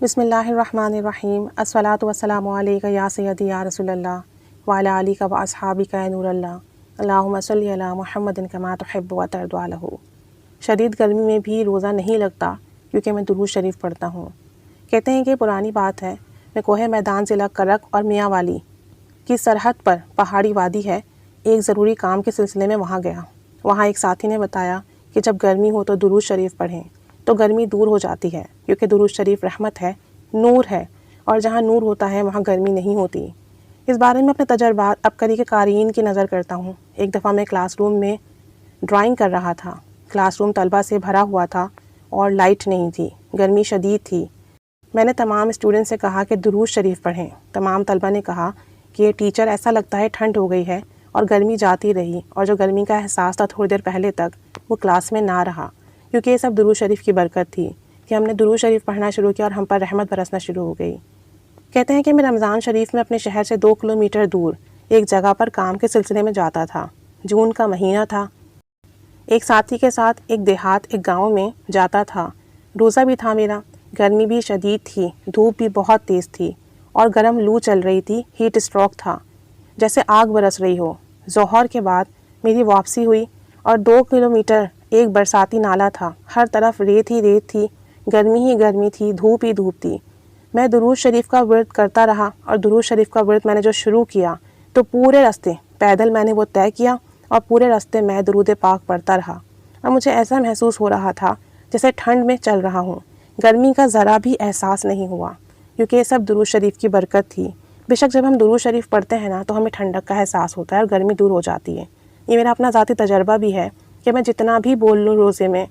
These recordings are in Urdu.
بسم اللہ الرحمن الرحیم الصلاۃ والسلام علیک یا سیدی یا رسول اللہ وعلی آلک و اصحابک یا نور اللہ اللہم صلی علی محمد کما تحب و ترضی عنہ۔ شدید گرمی میں بھی روزہ نہیں لگتا کیونکہ میں درود شریف پڑھتا ہوں۔ کہتے ہیں کہ پرانی بات ہے، میں کوہ میدان ضلع کرک اور میاں والی کی سرحد پر پہاڑی وادی ہے، ایک ضروری کام کے سلسلے میں وہاں گیا۔ وہاں ایک ساتھی نے بتایا کہ جب گرمی ہو تو درود شریف پڑھیں تو گرمی دور ہو جاتی ہے، کیونکہ درود شریف رحمت ہے، نور ہے، اور جہاں نور ہوتا ہے وہاں گرمی نہیں ہوتی۔ اس بارے میں اپنے تجربات عبقری کے قارئین کی نظر کرتا ہوں۔ ایک دفعہ میں کلاس روم میں ڈرائنگ کر رہا تھا۔ کلاس روم طلبہ سے بھرا ہوا تھا اور لائٹ نہیں تھی، گرمی شدید تھی۔ میں نے تمام اسٹوڈنٹ سے کہا کہ درود شریف پڑھیں۔ تمام طلبہ نے کہا کہ یہ ٹیچر ایسا لگتا ہے ٹھنڈ ہو گئی ہے، اور گرمی جاتی رہی، اور جو گرمی کا احساس تھا تھوڑی دیر پہلے تک وہ کلاس میں نہ رہا، کیونکہ یہ سب درود شریف کی برکت تھی کہ ہم نے درود شریف پڑھنا شروع کیا اور ہم پر رحمت برسنا شروع ہو گئی۔ کہتے ہیں کہ میں رمضان شریف میں اپنے شہر سے 2 کلومیٹر دور ایک جگہ پر کام کے سلسلے میں جاتا تھا۔ جون کا مہینہ تھا۔ ایک ساتھی کے ساتھ ایک دیہات، ایک گاؤں میں جاتا تھا۔ روزہ بھی تھا میرا، گرمی بھی شدید تھی، دھوپ بھی بہت تیز تھی اور گرم لو چل رہی تھی، ہیٹ اسٹروک تھا، جیسے آگ برس رہی ہو۔ ظہر کے بعد میری واپسی ہوئی اور 2 کلومیٹر ایک برساتی نالا تھا، ہر طرف ریت ہی ریت تھی، گرمی ہی گرمی تھی، دھوپ ہی دھوپ تھی۔ میں درود شریف کا ورد کرتا رہا، اور درود شریف کا ورد میں نے جو شروع کیا تو پورے راستے پیدل میں نے وہ طے کیا، اور پورے راستے میں درود پاک پڑھتا رہا، اور مجھے ایسا محسوس ہو رہا تھا جیسے ٹھنڈ میں چل رہا ہوں۔ گرمی کا ذرا بھی احساس نہیں ہوا، کیونکہ یہ سب درود شریف کی برکت تھی۔ بے شک جب ہم درود شریف پڑھتے ہیں نا تو ہمیں ٹھنڈک کا احساس ہوتا ہے اور گرمی دور ہو جاتی ہے۔ یہ میرا اپنا ذاتی تجربہ بھی ہے کہ میں جتنا بھی بول لوں روزے میں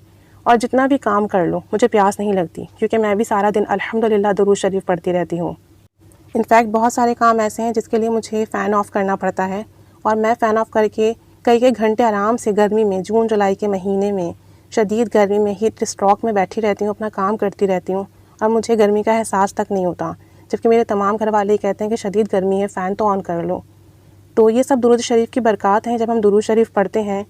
اور جتنا بھی کام کر لوں، مجھے پیاس نہیں لگتی، کیونکہ میں بھی سارا دن الحمدللہ درود شریف پڑھتی رہتی ہوں۔ انفیکٹ بہت سارے کام ایسے ہیں جس کے لیے مجھے فین آف کرنا پڑتا ہے، اور میں فین آف کر کے کئی گھنٹے آرام سے گرمی میں، جون جولائی کے مہینے میں، شدید گرمی میں ہیٹ اسٹروک میں بیٹھی رہتی ہوں، اپنا کام کرتی رہتی ہوں، اور مجھے گرمی کا احساس تک نہیں ہوتا، جبکہ میرے تمام گھر والے کہتے ہیں کہ شدید گرمی ہے، فین تو آن کر لو۔ تو یہ سب درود شریف کی برکات ہیں۔ جب ہم درود شریف پڑھتے ہیں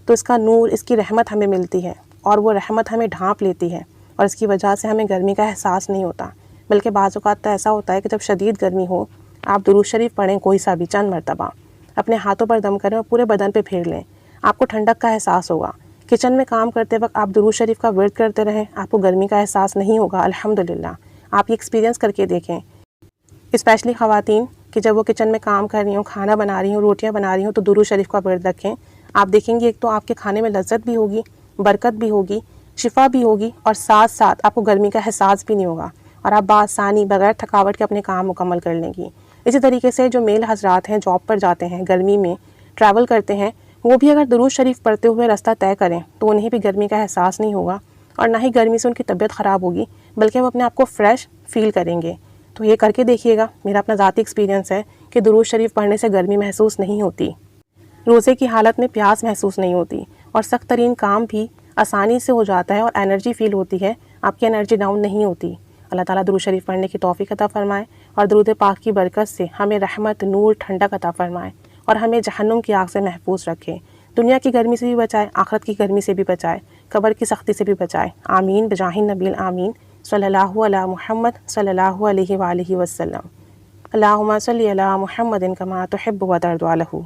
تو اس کا نور، اس کی رحمت ہمیں ملتی ہے، اور وہ رحمت ہمیں ڈھانپ لیتی ہے، اور اس کی وجہ سے ہمیں گرمی کا احساس نہیں ہوتا۔ بلکہ بعض اوقات تو ایسا ہوتا ہے کہ جب شدید گرمی ہو، آپ درود شریف پڑھیں کوئی سا بھی چند مرتبہ، اپنے ہاتھوں پر دم کریں اور پورے بدن پہ پھیر لیں، آپ کو ٹھنڈک کا احساس ہوگا۔ کچن میں کام کرتے وقت آپ درود شریف کا ورد کرتے رہیں، آپ کو گرمی کا احساس نہیں ہوگا، الحمدللہ۔ آپ یہ ایکسپیرینس کر کے دیکھیں، اسپیشلی خواتین کہ جب وہ کچن میں کام کر رہی ہوں، کھانا بنا رہی ہوں، روٹیاں بنا رہی ہوں، تو درود شریف کا ورد رکھیں۔ آپ دیکھیں گے ایک تو آپ کے کھانے میں لذت بھی ہوگی، برکت بھی ہوگی، شفا بھی ہوگی، اور ساتھ ساتھ آپ کو گرمی کا احساس بھی نہیں ہوگا، اور آپ بآسانی بغیر تھکاوٹ کے اپنے کام مکمل کر لیں گی۔ اسی طریقے سے جو میل حضرات ہیں، جاب پر جاتے ہیں، گرمی میں ٹریول کرتے ہیں، وہ بھی اگر درود شریف پڑھتے ہوئے راستہ طے کریں تو انہیں بھی گرمی کا احساس نہیں ہوگا، اور نہ ہی گرمی سے ان کی طبیعت خراب ہوگی، بلکہ وہ اپنے آپ کو فریش فیل کریں گے۔ تو یہ کر کے دیکھیے گا، میرا اپنا ذاتی ایکسپیرینس ہے کہ درود شریف پڑھنے سے گرمی محسوس نہیں ہوتی، روزے کی حالت میں پیاس محسوس نہیں ہوتی، اور سخت ترین کام بھی آسانی سے ہو جاتا ہے، اور انرجی فیل ہوتی ہے، آپ کی انرجی ڈاؤن نہیں ہوتی۔ اللہ تعالیٰ درود شریف پڑھنے کی توفیق عطا فرمائے، اور درود پاک کی برکت سے ہمیں رحمت، نور، ٹھنڈک عطا فرمائے، اور ہمیں جہنم کی آگ سے محفوظ رکھے، دنیا کی گرمی سے بھی بچائے، آخرت کی گرمی سے بھی بچائے، قبر کی سختی سے بھی بچائے۔ آمین بجاہ النبی آمین، صلی اللہ علی محمد صلی اللہ علیہ وآلہ وسلم۔ اللہم صلی علی محمد کما تحب و ترضی عنہ۔